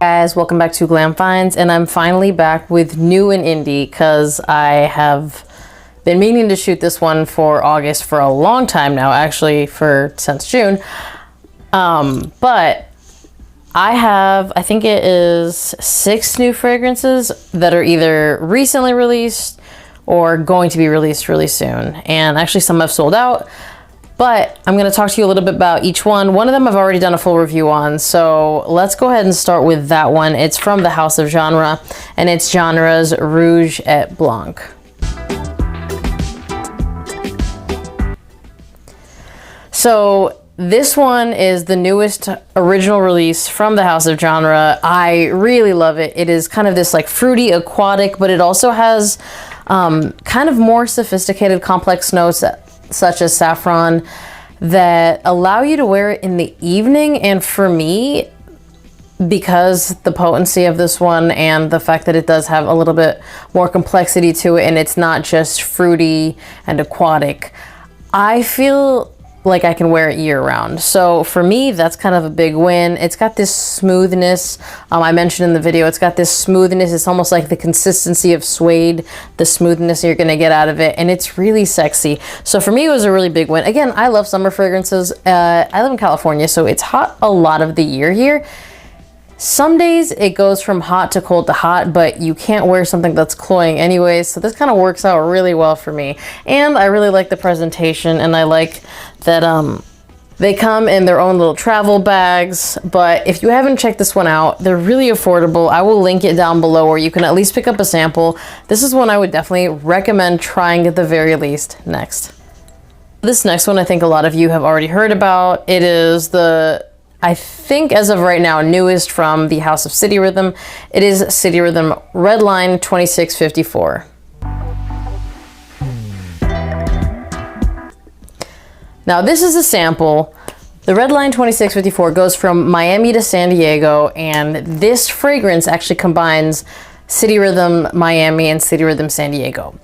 Guys, welcome back to Glam Finds, and I'm finally back with new and indie because I have been meaning to shoot this one for August for a long time now, actually since June. But I think it is 6 new fragrances that are either recently released or going to be released really soon. And actually some have sold out, but I'm going to talk to you a little bit about each one. One of them I've already done a full review on, so let's go ahead and start with that one. It's from the House of Genre, and it's Genre's Rouge et Blanc. So this one is the newest original release from the House of Genre. I really love it. It is kind of this like fruity aquatic, but it also has kind of more sophisticated complex notes such as saffron that allow you to wear it in the evening. And for me, because the potency of this one and the fact that it does have a little bit more complexity to it and it's not just fruity and aquatic, I feel like I can wear it year round. So for me, that's kind of a big win. It's got this smoothness. I mentioned in the video, it's got this smoothness. It's almost like the consistency of suede, the smoothness you're gonna get out of it. And it's really sexy. So for me, it was a really big win. Again, I love summer fragrances. I live in California, so it's hot a lot of the year here. Some days it goes from hot to cold to hot, but you can't wear something that's cloying anyways. So this kind of works out really well for me. And I really like the presentation, and I like that they come in their own little travel bags. But if you haven't checked this one out, they're really affordable. I will link it down below, or you can at least pick up a sample. This is one I would definitely recommend trying at the very least. Next. This next one I think a lot of you have already heard about. It is I think as of right now, newest from the House of City Rhythm. It is City Rhythm Redline 2654. Now this is a sample. The Redline 2654 goes from Miami to San Diego, and this fragrance actually combines City Rhythm Miami and City Rhythm San Diego.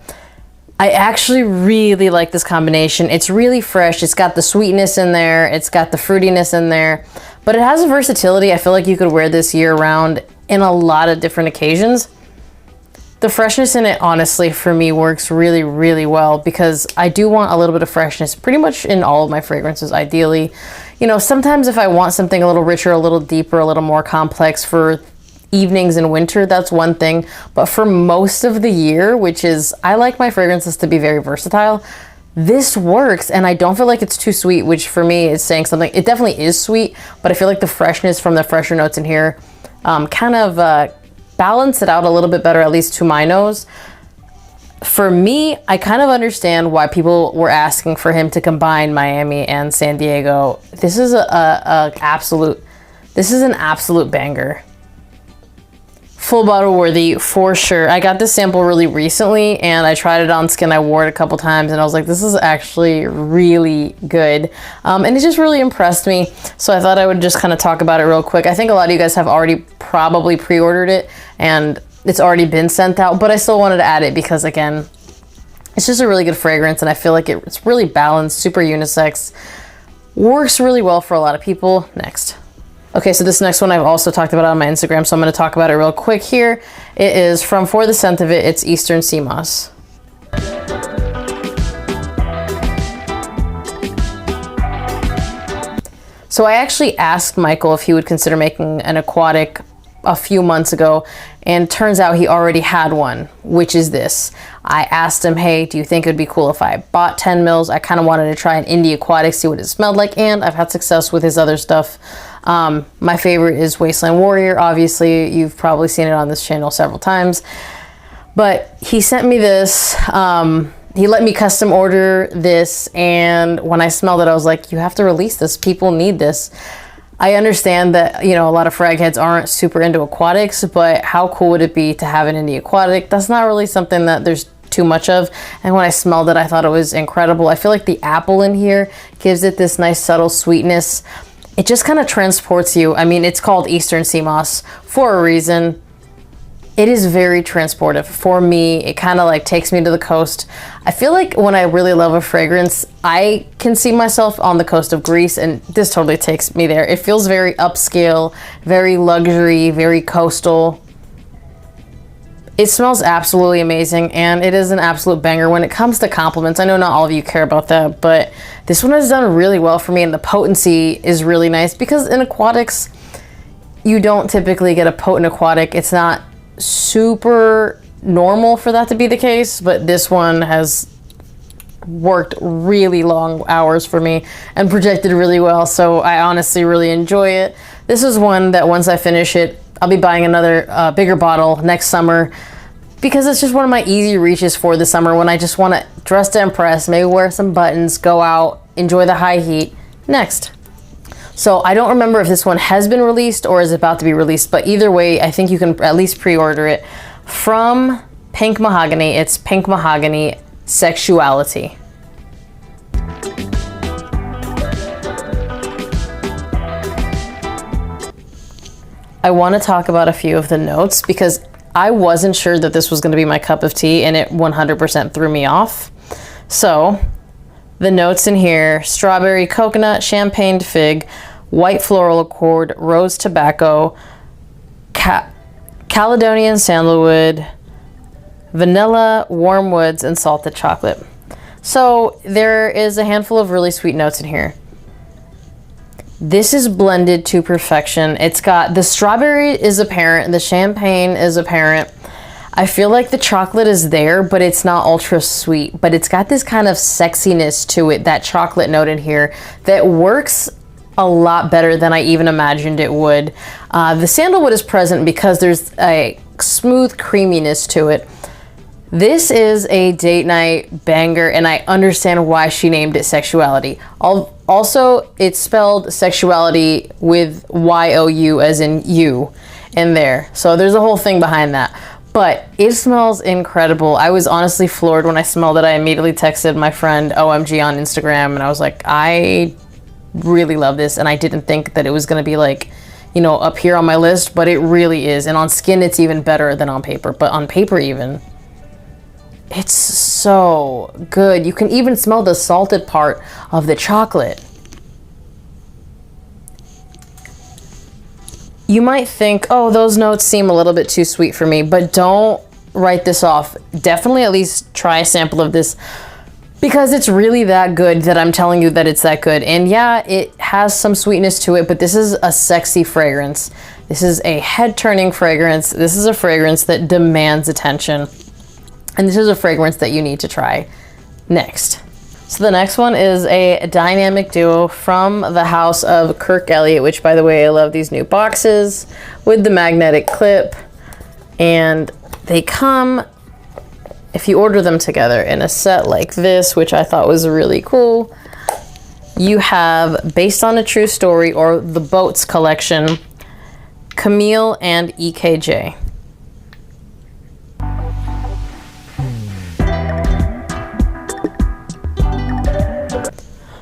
I actually really like this combination. It's really fresh. It's got the sweetness in there. It's got the fruitiness in there, but it has a versatility. I feel like you could wear this year round in a lot of different occasions. The freshness in it, honestly, for me works really, really well because I do want a little bit of freshness pretty much in all of my fragrances, ideally. You know, sometimes if I want something a little richer, a little deeper, a little more complex for evenings in winter, that's one thing. But for most of the year, which is, I like my fragrances to be very versatile, this works, and I don't feel like it's too sweet, which for me is saying something. It definitely is sweet, but I feel like the freshness from the fresher notes in here kind of balance it out a little bit better, at least to my nose. For me, I kind of understand why people were asking for him to combine Miami and San Diego. This is an absolute banger. Full bottle worthy for sure. I got this sample really recently and I tried it on skin. I wore it a couple times and I was like, this is actually really good. And it just really impressed me. So I thought I would just kind of talk about it real quick. I think a lot of you guys have already probably pre-ordered it and it's already been sent out, but I still wanted to add it because, again, it's just a really good fragrance and I feel like it's really balanced, super unisex, works really well for a lot of people. Next. Okay, so this next one I've also talked about on my Instagram, so I'm going to talk about it real quick here. It is from For the Scent of It, it's Eastern Cmos. So I actually asked Michael if he would consider making an aquatic a few months ago, and turns out he already had one, which is this. I asked him, hey, do you think it would be cool if I bought 10 mils? I kind of wanted to try an indie aquatic, see what it smelled like, and I've had success with his other stuff. My favorite is Wasteland Warrior. Obviously, you've probably seen it on this channel several times, but he sent me this. He let me custom order this, and when I smelled it, I was like, you have to release this. People need this. I understand that, you know, a lot of frag heads aren't super into aquatics, but how cool would it be to have an indie aquatic? That's not really something that there's too much of. And when I smelled it, I thought it was incredible. I feel like the apple in here gives it this nice subtle sweetness. It just kind of transports you. I mean, it's called Eastern Cmos for a reason. it is very transportive for me. It kind of like takes me to the coast. I feel like when I really love a fragrance, I can see myself on the coast of Greece, and this totally takes me there. It feels very upscale, very luxury, very coastal. It smells absolutely amazing, and it is an absolute banger when it comes to compliments. I know not all of you care about that, but this one has done really well for me, and the potency is really nice because in aquatics, you don't typically get a potent aquatic. It's not super normal for that to be the case, but this one has worked really long hours for me and projected really well, so I honestly really enjoy it. This is one that once I finish it, I'll be buying another bigger bottle next summer because it's just one of my easy reaches for the summer when I just want to dress to impress, maybe wear some buttons, go out, enjoy the high heat. Next. So I don't remember if this one has been released or is about to be released, but either way, I think you can at least pre-order it. From Pink Mahogany, it's Pink Mahogany Sexuality. I want to talk about a few of the notes because I wasn't sure that this was going to be my cup of tea, and it 100% threw me off. So the notes in here: strawberry, coconut, champagne fig, white floral accord, rose tobacco, Caledonian sandalwood, vanilla, warm woods, and salted chocolate. So there is a handful of really sweet notes in here. This is blended to perfection. It's got, the strawberry is apparent, the champagne is apparent. I feel like the chocolate is there, but it's not ultra sweet, but it's got this kind of sexiness to it, that chocolate note in here that works a lot better than I even imagined it would. The sandalwood is present because there's a smooth creaminess to it. This is a date night banger, and I understand why she named it Sexuality. Also, it's spelled sexuality with Y-O-U as in you in there. So there's a whole thing behind that. But it smells incredible. I was honestly floored when I smelled it. I immediately texted my friend OMG on Instagram, and I was like, I really love this, and I didn't think that it was gonna be like, you know, up here on my list, but it really is. And on skin, it's even better than on paper, but on paper even, it's so good. You can even smell the salted part of the chocolate. You might think, oh, those notes seem a little bit too sweet for me, but don't write this off. Definitely at least try a sample of this because it's really that good that I'm telling you that it's that good. And yeah, it has some sweetness to it, but this is a sexy fragrance. This is a head-turning fragrance. This is a fragrance that demands attention. And this is a fragrance that you need to try next. So the next one is a dynamic duo from the house of Kirk Elliott, which, by the way, I love these new boxes with the magnetic clip. And they come, if you order them together in a set like this, which I thought was really cool, you have Based on a True Story, or the Boats collection, Camille and EKJ.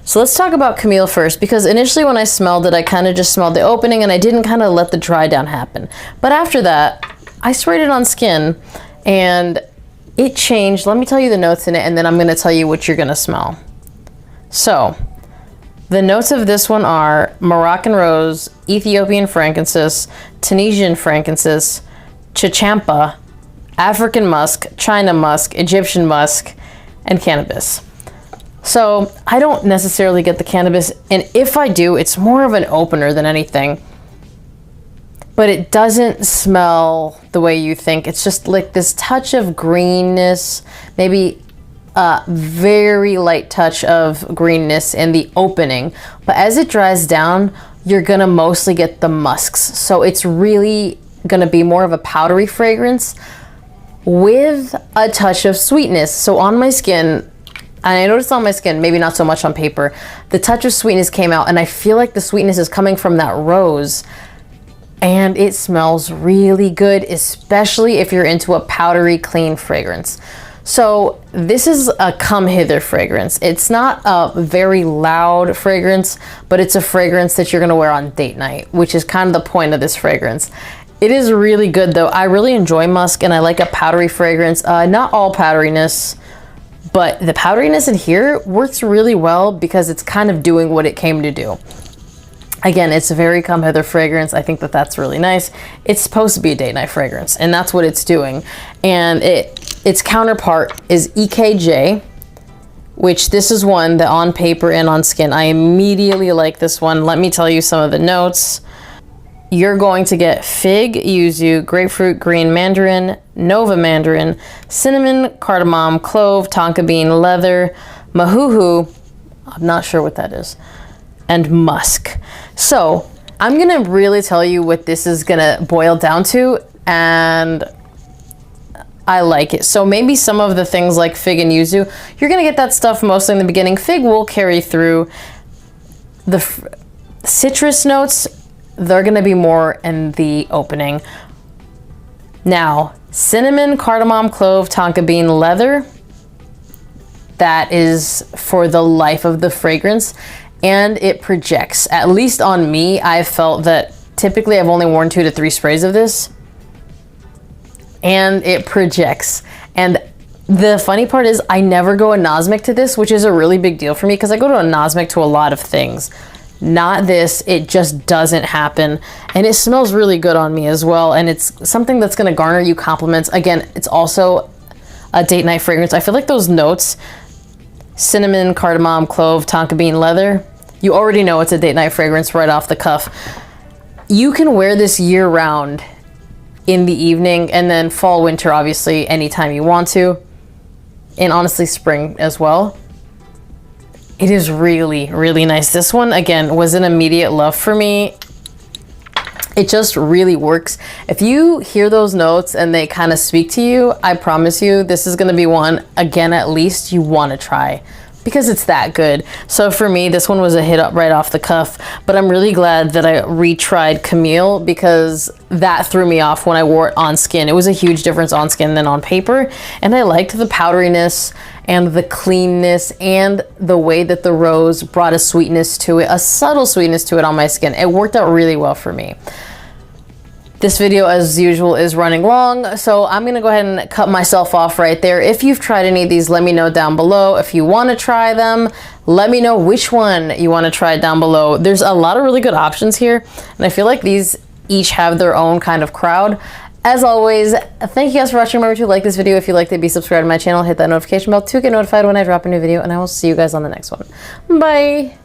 So let's talk about Camille first, because initially when I smelled it, I kind of just smelled the opening and I didn't kind of let the dry down happen. But after that, I sprayed it on skin and it changed. Let me tell you the notes in it, and then I'm going to tell you what you're going to smell. So the notes of this one are Moroccan rose, Ethiopian frankincense, Tunisian frankincense, chichampa, African musk, China musk, Egyptian musk, and cannabis. So I don't necessarily get the cannabis, and if I do, it's more of an opener than anything. But it doesn't smell the way you think. It's just like this touch of greenness, maybe a very light touch of greenness in the opening. But as it dries down, you're gonna mostly get the musks. So it's really gonna be more of a powdery fragrance with a touch of sweetness. So on my skin, and I noticed on my skin, maybe not so much on paper, the touch of sweetness came out, and I feel like the sweetness is coming from that rose, and it smells really good, especially if you're into a powdery, clean fragrance. So this is a come hither fragrance. It's not a very loud fragrance, but it's a fragrance that you're gonna wear on date night, which is kind of the point of this fragrance. It is really good though. I really enjoy musk and I like a powdery fragrance. Not all powderiness, but the powderiness in here works really well because it's kind of doing what it came to do. Again, it's a very Come Hither fragrance. I think that that's really nice. It's supposed to be a date night fragrance, and that's what it's doing. And its counterpart is EKJ, which this is one that on paper and on skin, I immediately like this one. Let me tell you some of the notes. You're going to get fig, yuzu, grapefruit, green mandarin, nova mandarin, cinnamon, cardamom, clove, tonka bean, leather, mahuhu, I'm not sure what that is, and musk. So I'm gonna really tell you what this is gonna boil down to, and I like it. So maybe some of the things like fig and yuzu, you're gonna get that stuff mostly in the beginning. Fig will carry through. The citrus notes, they're gonna be more in the opening. Now, cinnamon, cardamom, clove, tonka bean, leather, that is for the life of the fragrance. And it projects, at least on me. I've felt that typically I've only worn 2 to 3 sprays of this, and it projects. And the funny part is I never go anosmic to this, which is a really big deal for me because I go to anosmic to a lot of things. Not this, it just doesn't happen. And it smells really good on me as well. And it's something that's gonna garner you compliments. Again, it's also a date night fragrance. I feel like those notes, cinnamon, cardamom, clove, tonka bean, leather, you already know it's a date night fragrance right off the cuff. You can wear this year round in the evening, and then fall, winter, obviously, anytime you want to. And honestly, spring as well. It is really, really nice. This one, again, was an immediate love for me. It just really works. If you hear those notes and they kind of speak to you, I promise you, this is gonna be one, again, at least you wanna try, because it's that good. So for me, this one was a hit up right off the cuff, but I'm really glad that I retried Camille because that threw me off when I wore it on skin. It was a huge difference on skin than on paper, and I liked the powderiness and the cleanness and the way that the rose brought a sweetness to it, a subtle sweetness to it on my skin. It worked out really well for me. This video, as usual, is running long, so I'm gonna go ahead and cut myself off right there. If you've tried any of these, let me know down below. If you wanna try them, let me know which one you wanna try down below. There's a lot of really good options here, and I feel like these each have their own kind of crowd. As always, thank you guys for watching. Remember to like this video if you liked it, be subscribed to my channel, hit that notification bell to get notified when I drop a new video, and I will see you guys on the next one. Bye!